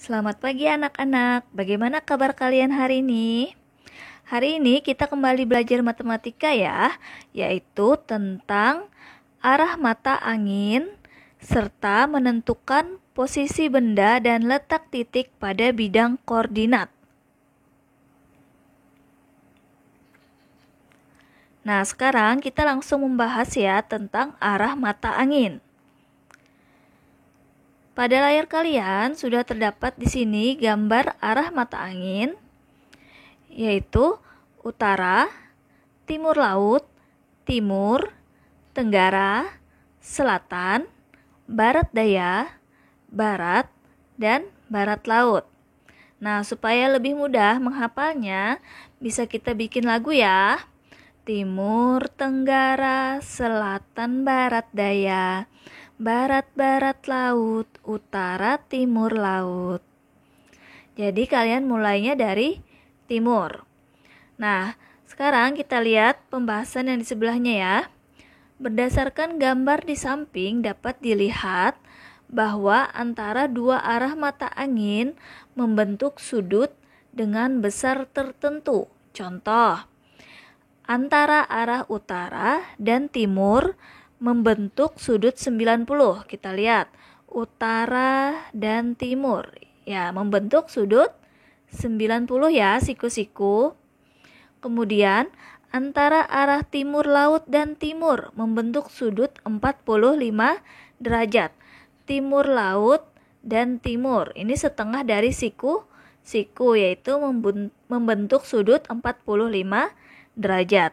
Selamat pagi anak-anak, bagaimana kabar kalian hari ini? Hari ini kita kembali belajar matematika ya, yaitu tentang arah mata angin, serta menentukan posisi benda dan letak titik pada bidang koordinat. Nah, sekarang kita langsung membahas ya tentang arah mata angin. Pada layar kalian sudah terdapat di sini gambar arah mata angin, yaitu utara, timur laut, timur, tenggara, selatan, barat daya, barat, dan barat laut. Nah, supaya lebih mudah menghafalnya, bisa kita bikin lagu ya. Timur, tenggara, selatan, barat daya, barat, barat laut, utara, timur laut. Jadi kalian mulainya dari timur. Nah, sekarang kita lihat pembahasan yang di sebelahnya ya. Berdasarkan gambar di samping dapat dilihat bahwa antara dua arah mata angin membentuk sudut dengan besar tertentu. Contoh, antara arah utara dan timur membentuk sudut 90. Kita lihat, utara dan timur. Ya, membentuk sudut 90 ya, siku-siku. Kemudian, antara arah timur laut dan timur membentuk sudut 45 derajat. Timur laut dan timur. Ini setengah dari siku, yaitu membentuk sudut 45 derajat.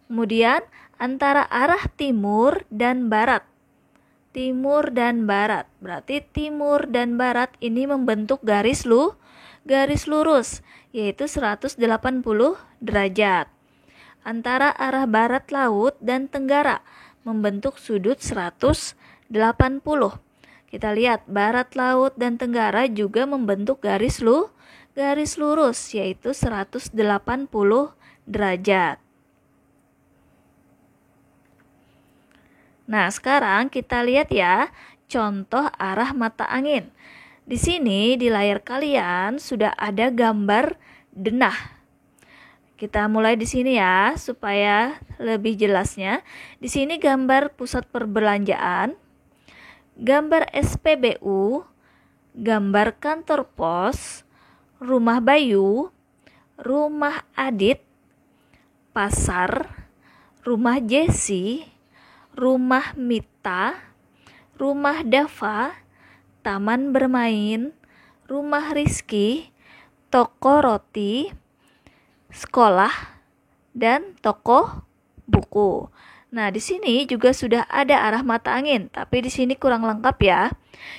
Kemudian antara arah timur dan barat. Timur dan barat. Berarti timur dan barat ini membentuk garis lurus, yaitu 180 derajat. Antara arah barat laut dan tenggara membentuk sudut 180. Kita lihat barat laut dan tenggara juga membentuk garis lurus, yaitu 180 derajat. Nah, sekarang kita lihat ya contoh arah mata angin. Di sini di layar kalian sudah ada gambar denah. Kita mulai di sini ya supaya lebih jelasnya. Di sini gambar pusat perbelanjaan, gambar SPBU, gambar kantor pos, rumah Bayu, rumah Adit, pasar, rumah Jesse, rumah Mita, rumah Dava, taman bermain, rumah Rizky, toko roti, sekolah, dan toko buku. Nah, di sini juga sudah ada arah mata angin, tapi di sini kurang lengkap ya.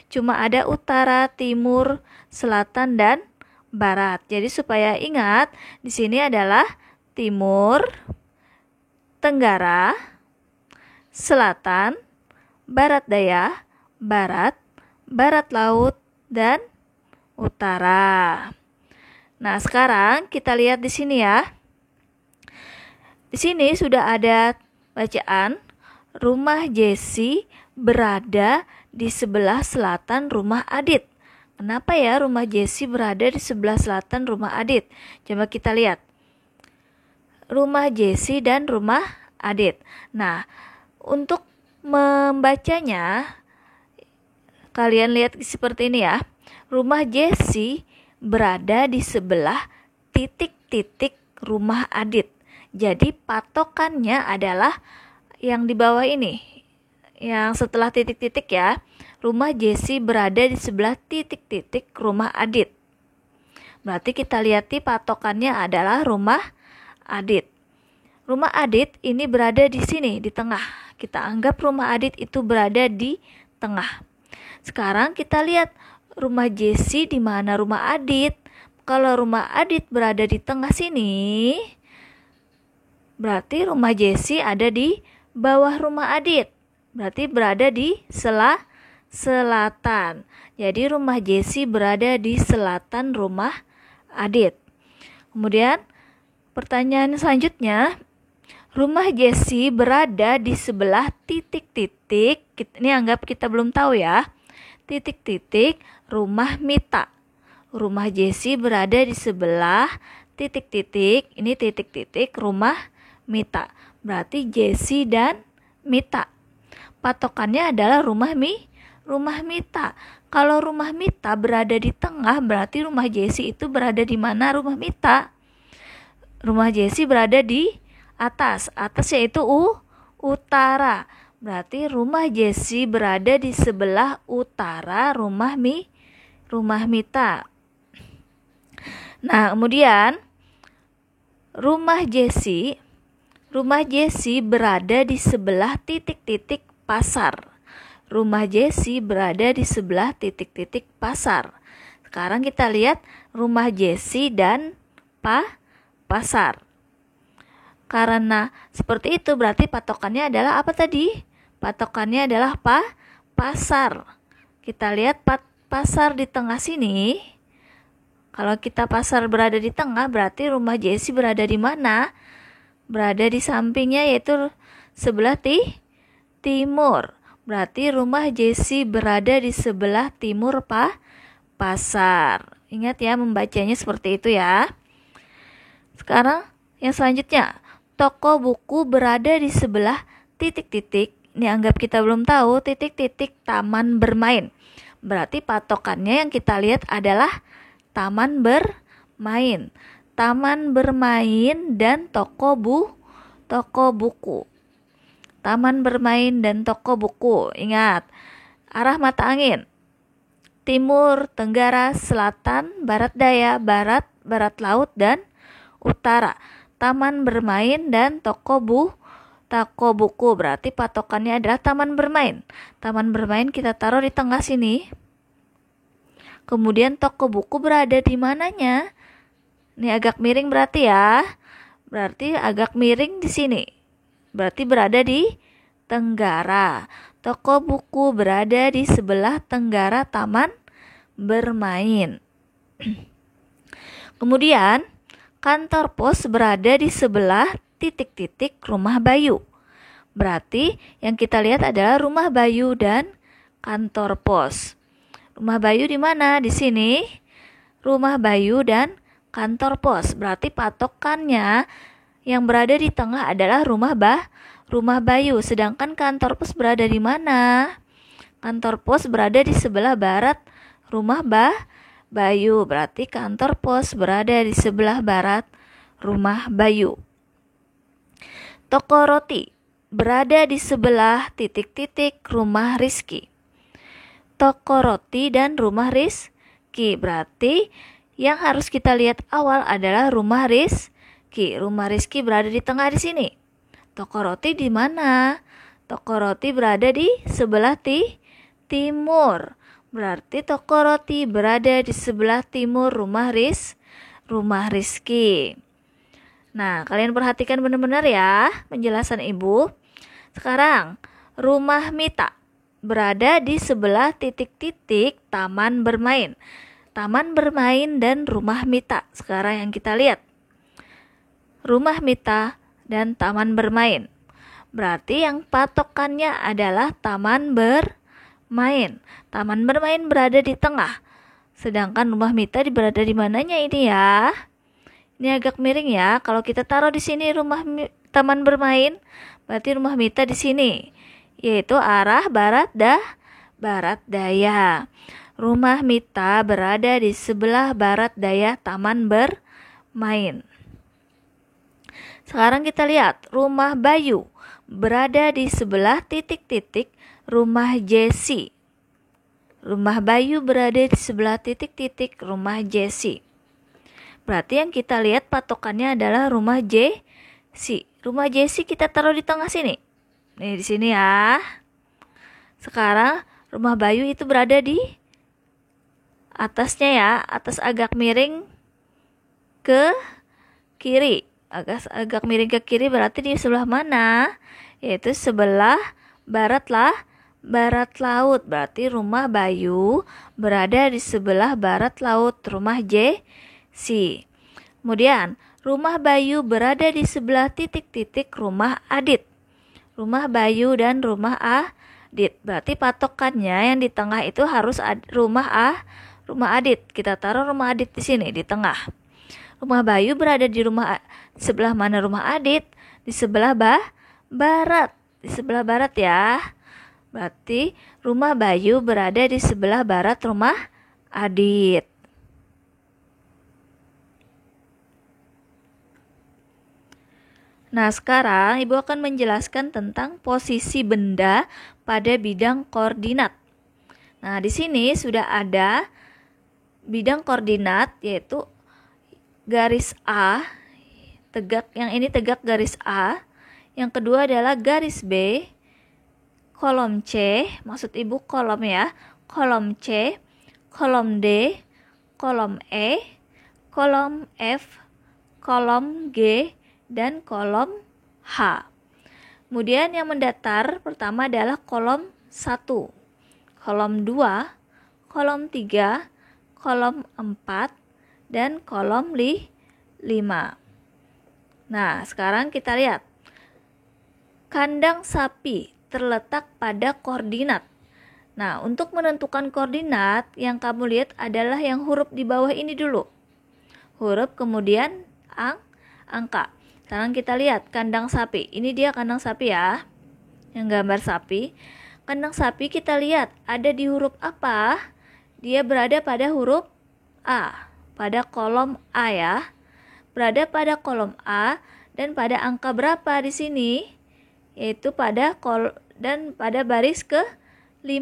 Cuma ada utara, timur, selatan, dan barat. Jadi supaya ingat, di sini adalah timur, tenggara, selatan, barat daya, barat laut, dan utara. Nah, sekarang kita lihat di sini ya. Di sini sudah ada bacaan, rumah Jesse berada di sebelah selatan rumah Adit. Kenapa ya rumah Jesse berada di sebelah selatan rumah Adit? Coba kita lihat. Rumah Jesse dan rumah Adit. Nah, untuk membacanya, kalian lihat seperti ini ya. Rumah Jesse berada di sebelah titik-titik rumah Adit. Jadi patokannya adalah yang di bawah ini. Yang setelah titik-titik ya. Rumah Jesse berada di sebelah titik-titik rumah Adit. Berarti kita lihat patokannya adalah rumah Adit. Rumah Adit ini berada di sini, di tengah. Kita anggap rumah Adit itu berada di tengah. Sekarang kita lihat rumah Jesse di mana rumah Adit. Kalau rumah Adit berada di tengah sini, berarti rumah Jesse ada di bawah rumah Adit. Berarti berada di selatan. Jadi rumah Jesse berada di selatan rumah Adit. Kemudian pertanyaan selanjutnya, rumah Jesse berada di sebelah titik-titik. Ini anggap kita belum tahu ya. Titik-titik rumah Mita. rumah Jessie berada di sebelah titik-titik, ini titik-titik rumah Mita. Berarti Jessie dan Mita. Patokannya adalah rumah Mita. Kalau rumah Mita berada di tengah, berarti rumah Jessie itu berada di mana rumah Mita? Rumah Jessie berada di atas yaitu utara. Berarti rumah Jessie berada di sebelah utara rumah Mita. Nah, kemudian rumah Jessie berada di sebelah titik-titik pasar. Rumah Jessie berada di sebelah titik-titik pasar. Sekarang kita lihat rumah Jessie dan pasar. Karena seperti itu berarti patokannya adalah apa tadi? Patokannya adalah pasar. Kita lihat pasar di tengah sini. Kalau kita pasar berada di tengah, berarti rumah Jessie berada di mana? Berada di sampingnya, yaitu sebelah timur. Berarti rumah Jessie berada di sebelah timur pasar. Ingat ya, membacanya seperti itu ya. Sekarang yang selanjutnya, toko buku berada di sebelah titik-titik. Ini anggap kita belum tahu, titik-titik taman bermain. Berarti patokannya yang kita lihat adalah taman bermain. Taman bermain dan toko buku. Taman bermain dan toko buku. Ingat, arah mata angin. Timur, tenggara, selatan, barat daya, barat laut, dan utara. Taman bermain dan toko buku. Berarti patokannya adalah taman bermain. Taman bermain kita taruh di tengah sini. Kemudian toko buku berada di mananya? Ini agak miring berarti ya. Berarti agak miring di sini. Berarti berada di tenggara. Toko buku berada di sebelah tenggara taman bermain. Kemudian kantor pos berada di sebelah titik-titik rumah Bayu. Berarti yang kita lihat adalah rumah Bayu dan kantor pos. Rumah Bayu di mana? Di sini. Rumah Bayu dan kantor pos. Berarti patokannya yang berada di tengah adalah rumah Bayu. Sedangkan kantor pos berada di mana? Kantor pos berada di sebelah barat rumah Bayu. Berarti kantor pos berada di sebelah barat rumah Bayu. Toko roti berada di sebelah titik-titik rumah Rizky. Toko roti dan rumah Rizky. Berarti yang harus kita lihat awal adalah rumah Rizky. Rumah Rizky berada di tengah di sini. Toko roti di mana? Toko roti berada di sebelah timur. Berarti toko roti berada di sebelah timur rumah Rizky. Nah, kalian perhatikan benar-benar ya penjelasan Ibu. Sekarang, rumah Mita berada di sebelah titik-titik taman bermain. Taman bermain dan rumah Mita. Sekarang yang kita lihat. Rumah Mita dan taman bermain. Berarti yang patokannya adalah taman bermain. Taman bermain berada di tengah. Sedangkan rumah Mita berada di mananya ini ya? Ini agak miring ya. Kalau kita taruh di sini taman bermain, berarti rumah Mita di sini, yaitu arah barat daya. Rumah Mita berada di sebelah barat daya taman bermain. Sekarang kita lihat rumah Bayu berada di sebelah titik-titik rumah Jessie. Rumah Bayu berada di sebelah titik-titik rumah Jessie. Berarti yang kita lihat patokannya adalah rumah Jessie. Rumah Jessie kita taruh di tengah sini. Nih di sini ya. Sekarang rumah Bayu itu berada di atasnya ya, atas agak miring ke kiri. Agak miring ke kiri berarti di sebelah mana? Yaitu sebelah barat laut. Berarti rumah Bayu berada di sebelah barat laut rumah Jessie. Kemudian rumah Bayu berada di sebelah titik-titik rumah Adit. Rumah Bayu dan rumah Adit. Berarti patokannya yang di tengah itu harus rumah rumah Adit. Kita taruh rumah Adit di sini, di tengah. Rumah Bayu berada di sebelah mana rumah Adit? Di sebelah barat. Di sebelah barat ya. Berarti rumah Bayu berada di sebelah barat rumah Adit. Nah, sekarang Ibu akan menjelaskan tentang posisi benda pada bidang koordinat. Nah, di sini sudah ada bidang koordinat, yaitu garis A, tegak, yang ini tegak garis A. Yang kedua adalah garis B, kolom C, maksud Ibu kolom ya, kolom C, kolom D, kolom E, kolom F, kolom G, dan kolom H. Kemudian yang mendatar pertama adalah kolom 1, kolom 2, kolom 3, kolom 4, dan kolom 5. Nah, sekarang kita lihat. Kandang sapi terletak pada koordinat. Nah, untuk menentukan koordinat, yang kamu lihat adalah yang huruf di bawah ini dulu. Huruf kemudian angka. Sekarang kita lihat kandang sapi. Ini dia kandang sapi ya. Yang gambar sapi. Kandang sapi kita lihat ada di huruf apa? Dia berada pada huruf A. Pada kolom A ya. Berada pada kolom A dan pada angka berapa di sini? Yaitu pada baris ke-5.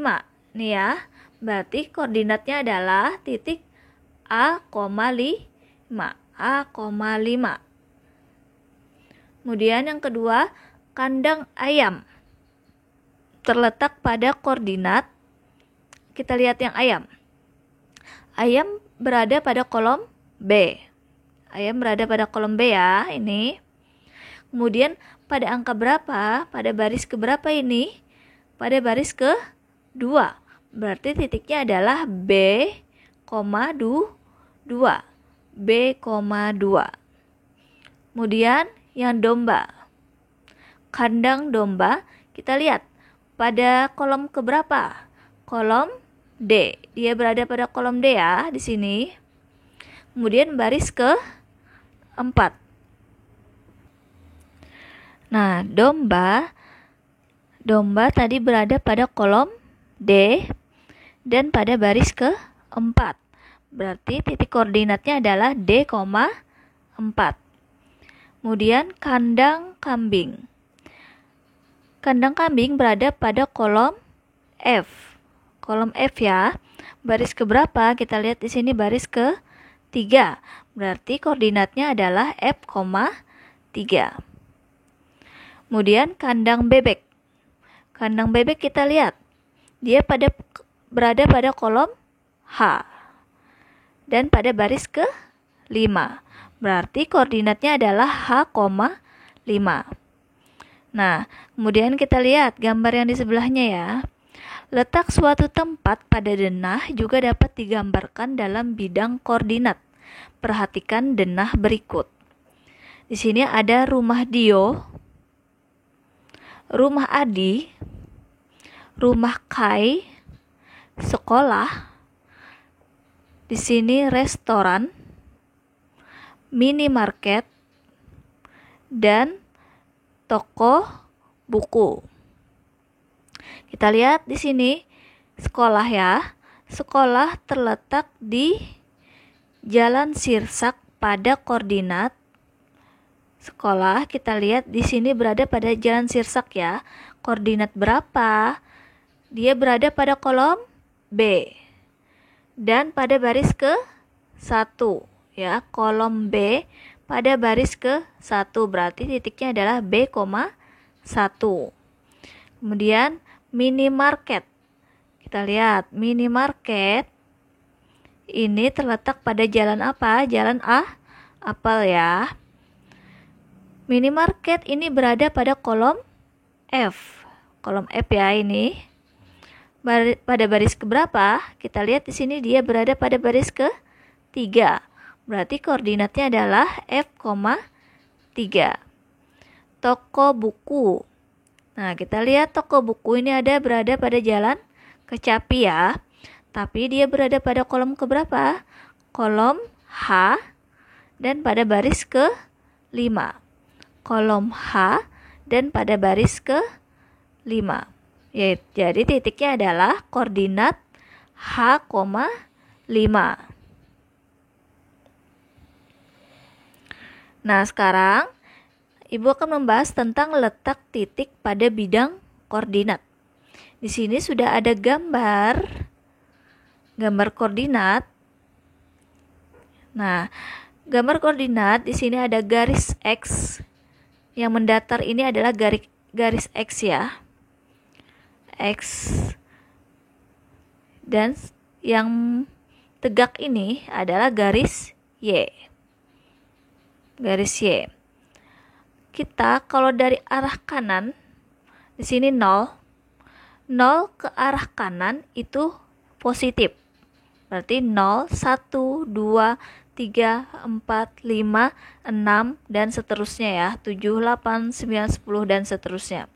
Nih ya. Berarti koordinatnya adalah titik A,5. A,5. Kemudian yang kedua, kandang ayam terletak pada koordinat. Kita lihat yang ayam. Ayam berada pada kolom B. Ayam berada pada kolom B ya, ini. Kemudian pada angka berapa? Pada baris keberapa ini? Pada baris ke-2. Berarti titiknya adalah B, 2. B,2. Kemudian yang domba. Kandang domba, kita lihat pada kolom keberapa? Kolom D. Dia berada pada kolom D ya, di sini. Kemudian baris ke-4. Nah, domba tadi berada pada kolom D dan pada baris ke-4. Berarti titik koordinatnya adalah D,4. Kemudian kandang kambing. Kandang kambing berada pada kolom F. Kolom F ya. Baris keberapa? Kita lihat di sini baris ke-3. Berarti koordinatnya adalah F,3. Kemudian kandang bebek. Kandang bebek kita lihat. Dia berada pada kolom H. Dan pada baris ke-5. Berarti koordinatnya adalah H,5. Nah, kemudian kita lihat gambar yang di sebelahnya ya. Letak suatu tempat pada denah juga dapat digambarkan dalam bidang koordinat. Perhatikan denah berikut. Di sini ada rumah Dio, rumah Adi, rumah Kai, sekolah. Di sini restoran, minimarket, dan toko buku. Kita lihat di sini sekolah ya. Sekolah terletak di Jalan Sirsak pada koordinat. Sekolah kita lihat di sini berada pada Jalan Sirsak ya. Koordinat berapa? Dia berada pada kolom B. Dan pada baris ke-1 ya, kolom B pada baris ke-1, berarti titiknya adalah B,1. Kemudian minimarket. Kita lihat minimarket ini terletak pada jalan apa? Jalan Apel ya. Minimarket ini berada pada kolom F. Kolom F ya ini. Pada baris keberapa? Kita lihat di sini dia berada pada baris ke-3. Berarti koordinatnya adalah F,3. Toko buku. Nah, kita lihat toko buku ini berada pada jalan Kecapi ya. Tapi dia berada pada kolom keberapa? Kolom H dan pada baris ke-5. Kolom H dan pada baris ke-5. Jadi titiknya adalah koordinat H,5. Nah, sekarang Ibu akan membahas tentang letak titik pada bidang koordinat. Di sini sudah ada gambar koordinat. Nah, gambar koordinat di sini ada garis X. Yang mendatar ini adalah garis X ya. X. Dan yang tegak ini adalah garis Y. Garis Y. Kita kalau dari arah kanan, di sini 0 ke arah kanan itu positif. Berarti 0, 1, 2, 3, 4, 5, 6 dan seterusnya ya. 7, 8, 9, 10 dan seterusnya.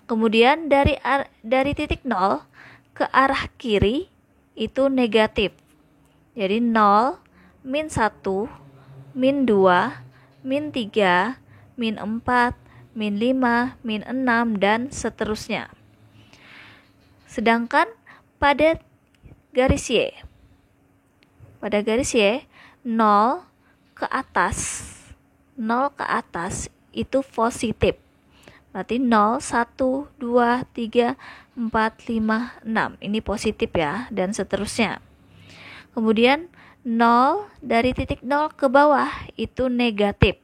Kemudian dari titik 0 ke arah kiri itu negatif. Jadi 0, min 1, min 2, min 3, min 4, min 5, min 6 dan seterusnya. Sedangkan pada garis Y, 0 ke atas itu positif. Berarti 0, 1, 2, 3, 4, 5, 6. Ini positif ya, dan seterusnya. Kemudian 0 dari titik 0 ke bawah itu negatif.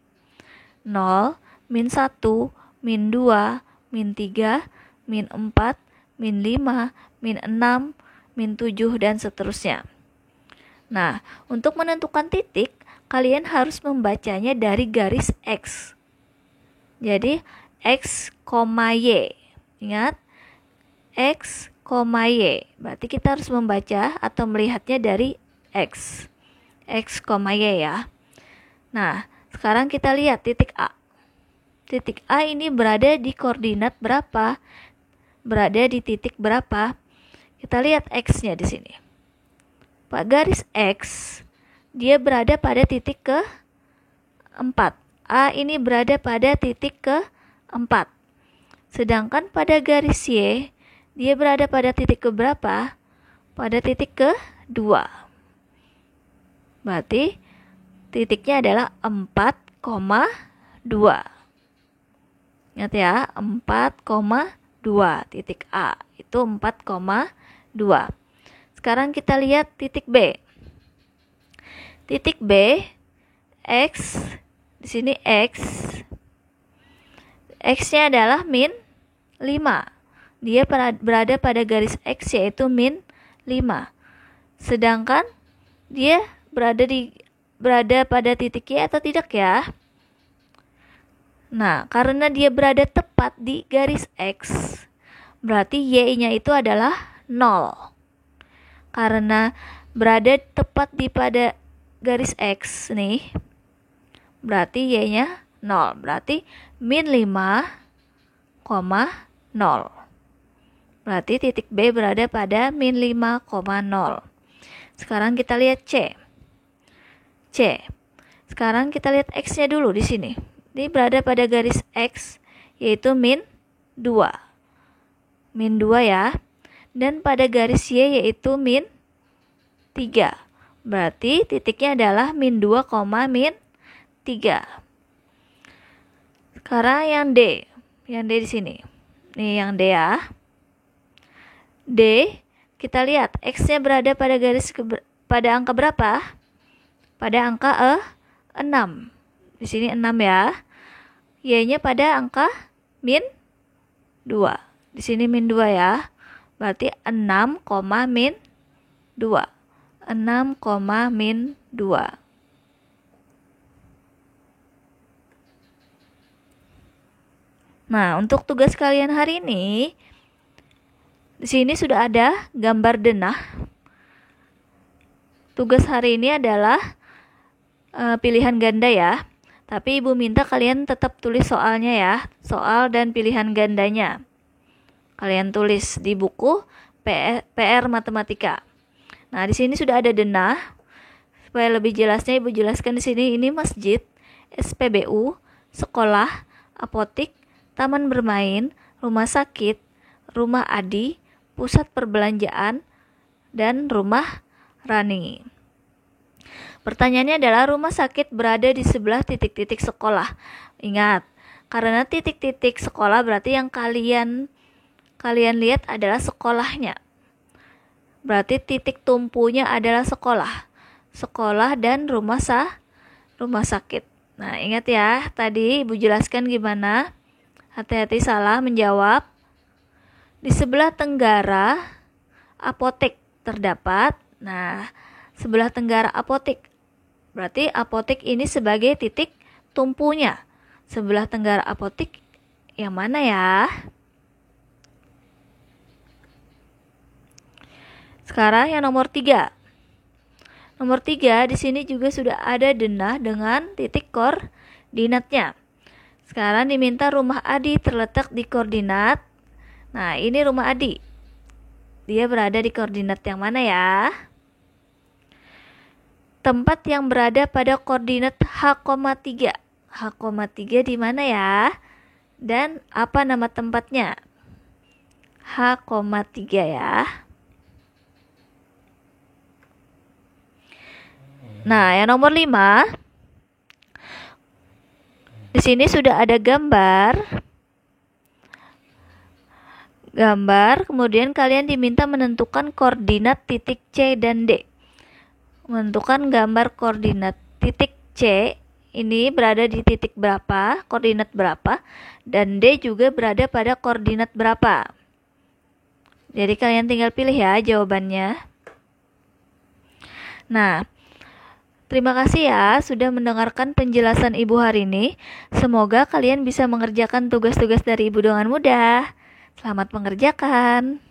0, min 1, min 2, min 3, min 4, min 5, min 6, min 7, dan seterusnya. Nah, untuk menentukan titik, kalian harus membacanya dari garis X. Jadi, X, Y. Ingat, X, Y. Berarti kita harus membaca atau melihatnya dari X. X, Y ya. Nah, sekarang kita lihat titik A. Titik A ini berada di koordinat berapa? Berada di titik berapa? Kita lihat X-nya di sini. Pak garis X, dia berada pada titik ke-4. A ini berada pada titik ke-4. Sedangkan pada garis Y, dia berada pada titik ke-berapa? Pada titik ke-2. Berarti titiknya adalah 4,2. Ingat ya, 4,2 titik A. Itu 4,2. Sekarang kita lihat titik B. Titik B, X, di sini X. X-nya adalah min 5. Dia berada pada garis X yaitu min 5. Sedangkan dia berada pada titik Y atau tidak ya? Nah, karena dia berada tepat di garis X, berarti Y-nya itu adalah 0. Karena berada tepat di pada garis X nih, berarti Y-nya 0. Berarti min 5,0. Berarti titik B berada pada min 5,0. Sekarang kita lihat C. Sekarang kita lihat X-nya dulu di sini. Ini berada pada garis X, yaitu min 2. Min 2 ya. Dan pada garis Y yaitu min 3. Berarti titiknya adalah min 2, min 3. Sekarang yang D. Yang D di sini. Nih yang D ya. D, kita lihat X-nya berada pada pada angka berapa? Pada angka 6. Di sini 6 ya. Y-nya pada angka min 2. Di sini min 2 ya. Berarti 6, min 2. 6, min 2. Nah, untuk tugas kalian hari ini, di sini sudah ada gambar denah. Tugas hari ini adalah pilihan ganda ya. Tapi Ibu minta kalian tetap tulis soalnya ya. Soal dan pilihan gandanya. Kalian tulis di buku PR Matematika. Nah, di sini sudah ada denah. Supaya lebih jelasnya Ibu jelaskan di sini, ini masjid, SPBU, sekolah, apotik, taman bermain, rumah sakit, rumah Adi, pusat perbelanjaan, dan rumah Rani. Pertanyaannya adalah rumah sakit berada di sebelah titik-titik sekolah. Ingat, karena titik-titik sekolah berarti yang kalian lihat adalah sekolahnya. Berarti titik tumpunya adalah sekolah. Sekolah dan rumah sakit. Nah, ingat ya, tadi Ibu jelaskan gimana? Hati-hati salah menjawab. Di sebelah tenggara apotek terdapat. Nah, sebelah tenggara apotek. Berarti apotek ini sebagai titik tumpunya. Sebelah tenggara apotek yang mana ya? Sekarang yang nomor 3. Nomor 3, di sini juga sudah ada denah dengan titik koordinatnya. Sekarang diminta rumah Adi terletak di koordinat. Nah, ini rumah Adi. Dia berada di koordinat yang mana ya? Tempat yang berada pada koordinat H,3. H,3 di mana ya? Dan apa nama tempatnya? H,3 ya. Nah, yang nomor 5. Di sini sudah ada gambar. Kemudian kalian diminta menentukan koordinat titik C dan D. Menentukan gambar koordinat titik C ini berada di titik berapa, koordinat berapa, dan D juga berada pada koordinat berapa. Jadi kalian tinggal pilih ya jawabannya. Nah, terima kasih ya sudah mendengarkan penjelasan Ibu hari ini. Semoga kalian bisa mengerjakan tugas-tugas dari Ibu dengan mudah. Selamat mengerjakan.